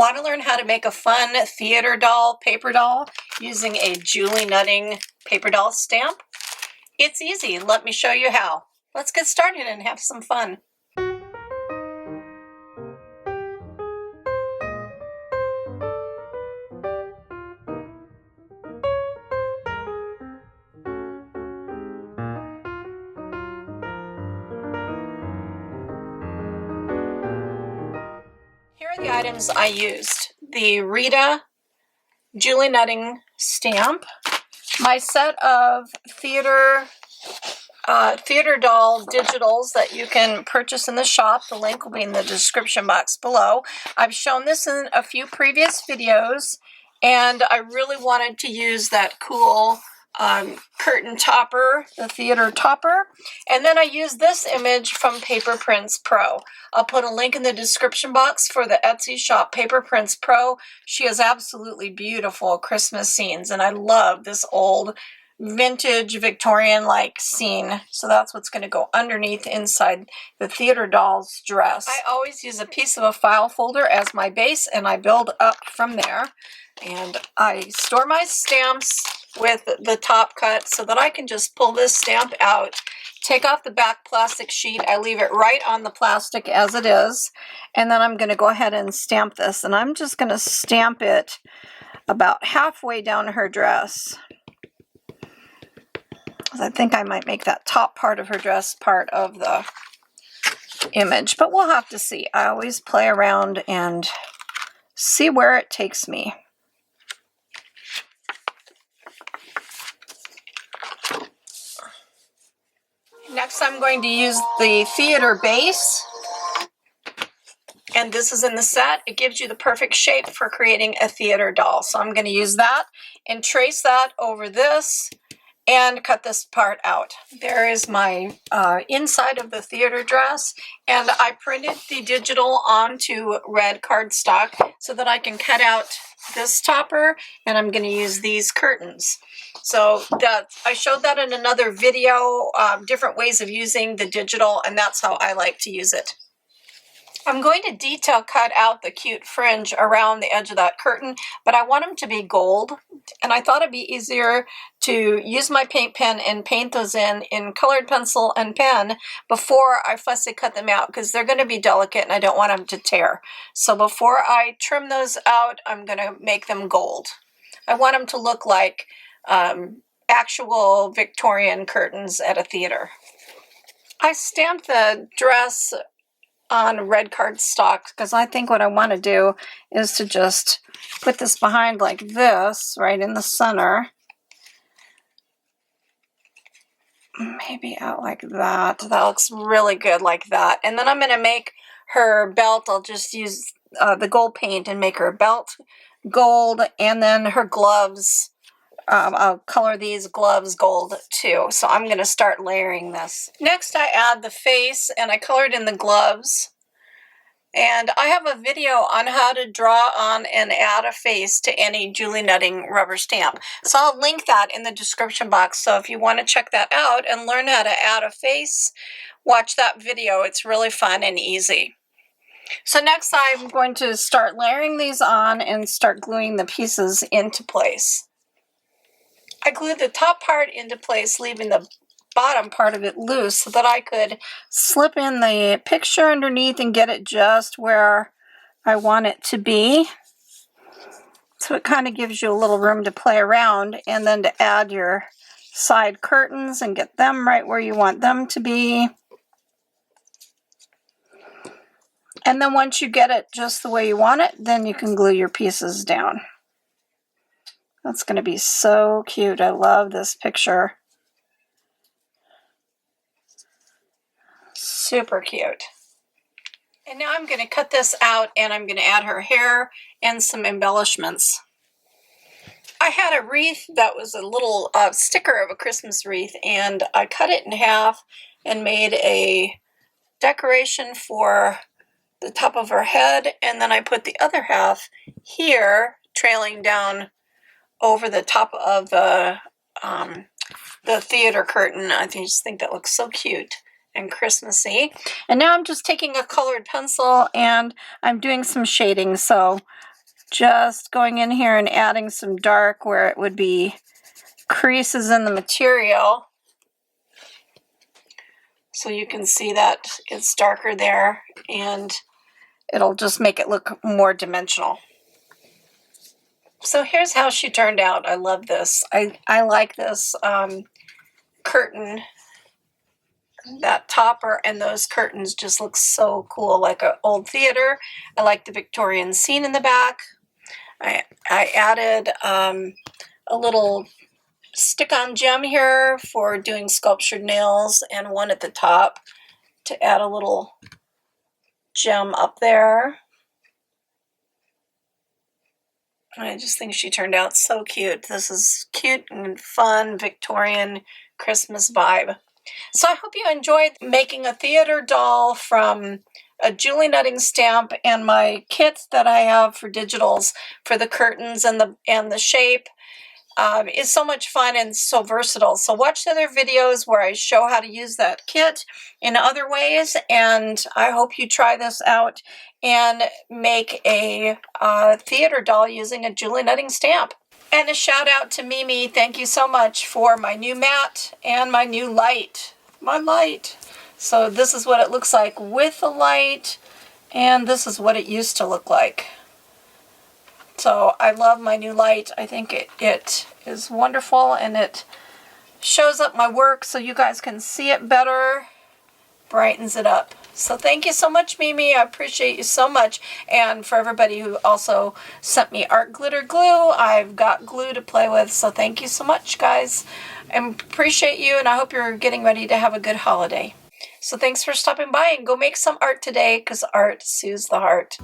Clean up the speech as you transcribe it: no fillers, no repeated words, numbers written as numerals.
Want to learn how to make a fun theater doll, paper doll, using a Julie Nutting paper doll stamp? It's easy. Let me show you how. Let's get started and have some fun. Here are the items I used. The Rita Julie Nutting stamp, my set of theater doll digitals that you can purchase in the shop. The link will be in the description box below. I've shown this in a few previous videos, and I really wanted to use that cool curtain topper, the theater topper. And then I used this image from Paper Prints Pro. I'll put a link in the description box for the Etsy shop, Paper Prints Pro. She has absolutely beautiful Christmas scenes, and I love this old vintage Victorian-like scene. So that's what's going to go underneath inside the theater doll's dress. I always use a piece of a file folder as my base, and I build up from there. And I store my stamps with the top cut so that I can just pull this stamp out, take off the back plastic sheet. I leave it right on the plastic as it is. And then I'm going to go ahead and stamp this. And I'm just going to stamp it about halfway down her dress. I think I might make that top part of her dress part of the image, but we'll have to see. I always play around and see where it takes me. Next, I'm going to use the theater base, and this is in the set. It gives you the perfect shape for creating a theater doll. So I'm going to use that and trace that over this and cut this part out. There is my inside of the theater dress, and I printed the digital onto red cardstock so that I can cut out this topper, and I'm going to use these curtains. So I showed that in another video, different ways of using the digital, and that's how I like to use it. I'm going to detail cut out the cute fringe around the edge of that curtain, but I want them to be gold, and I thought it'd be easier to use my paint pen and paint those in colored pencil and pen before I fussy cut them out, because they're going to be delicate and I don't want them to tear. So before I trim those out, I'm going to make them gold. I want them to look like actual Victorian curtains at a theater. I stamped the dress on red cardstock because I think what I want to do is to just put this behind like this, right in the center. Maybe out like that. That looks really good like that. And then I'm going to make her belt. I'll just use the gold paint and make her belt gold, and then her gloves. I'll color these gloves gold too. So I'm going to start layering this. Next, I add the face, and I colored in the gloves. And I have a video on how to draw on and add a face to any Julie Nutting rubber stamp. So I'll link that in the description box. So if you want to check that out and learn how to add a face, watch that video. It's really fun and easy. So next, I'm going to start layering these on and start gluing the pieces into place. I glued the top part into place, leaving the bottom part of it loose so that I could slip in the picture underneath and get it just where I want it to be. So it kind of gives you a little room to play around, and then to add your side curtains and get them right where you want them to be. And then once you get it just the way you want it, then you can glue your pieces down. That's going to be so cute. I love this picture. Super cute. And now I'm going to cut this out, and I'm going to add her hair and some embellishments. I had a wreath that was a little sticker of a Christmas wreath, and I cut it in half and made a decoration for the top of her head, and then I put the other half here, trailing down over the top of the theater curtain. I just think that looks so cute and Christmassy. And now I'm just taking a colored pencil and I'm doing some shading. So Just going in here and adding some dark where it would be creases in the material. So you can see that it's darker there, and it'll just make it look more dimensional. So here's how she turned out. I love this. I like this curtain. That topper and those curtains just look so cool, like an old theater. I like the Victorian scene in the back. I added a little stick-on gem here for doing sculptured nails, and one at the top to add a little gem up there. I just think she turned out so cute. This is cute and fun Victorian Christmas vibe. So I hope you enjoyed making a theater doll from a Julie Nutting stamp and my kit that I have for digitals for the curtains and the shape. Is so much fun and so versatile. So watch the other videos where I show how to use that kit in other ways, and I hope you try this out and make a theater doll using a Julie Nutting stamp. And a shout out to Mimi. Thank you so much for my new mat and my new light. My light. So this is what it looks like with the light, and this is what it used to look like. So I love my new light. I think it is wonderful, and it shows up my work so you guys can see it better, brightens it up. So thank you so much, Mimi. I appreciate you so much. And for everybody who also sent me art glitter glue, I've got glue to play with. So thank you so much, guys. I appreciate you, and I hope you're getting ready to have a good holiday. So thanks for stopping by, and go make some art today, because art soothes the heart.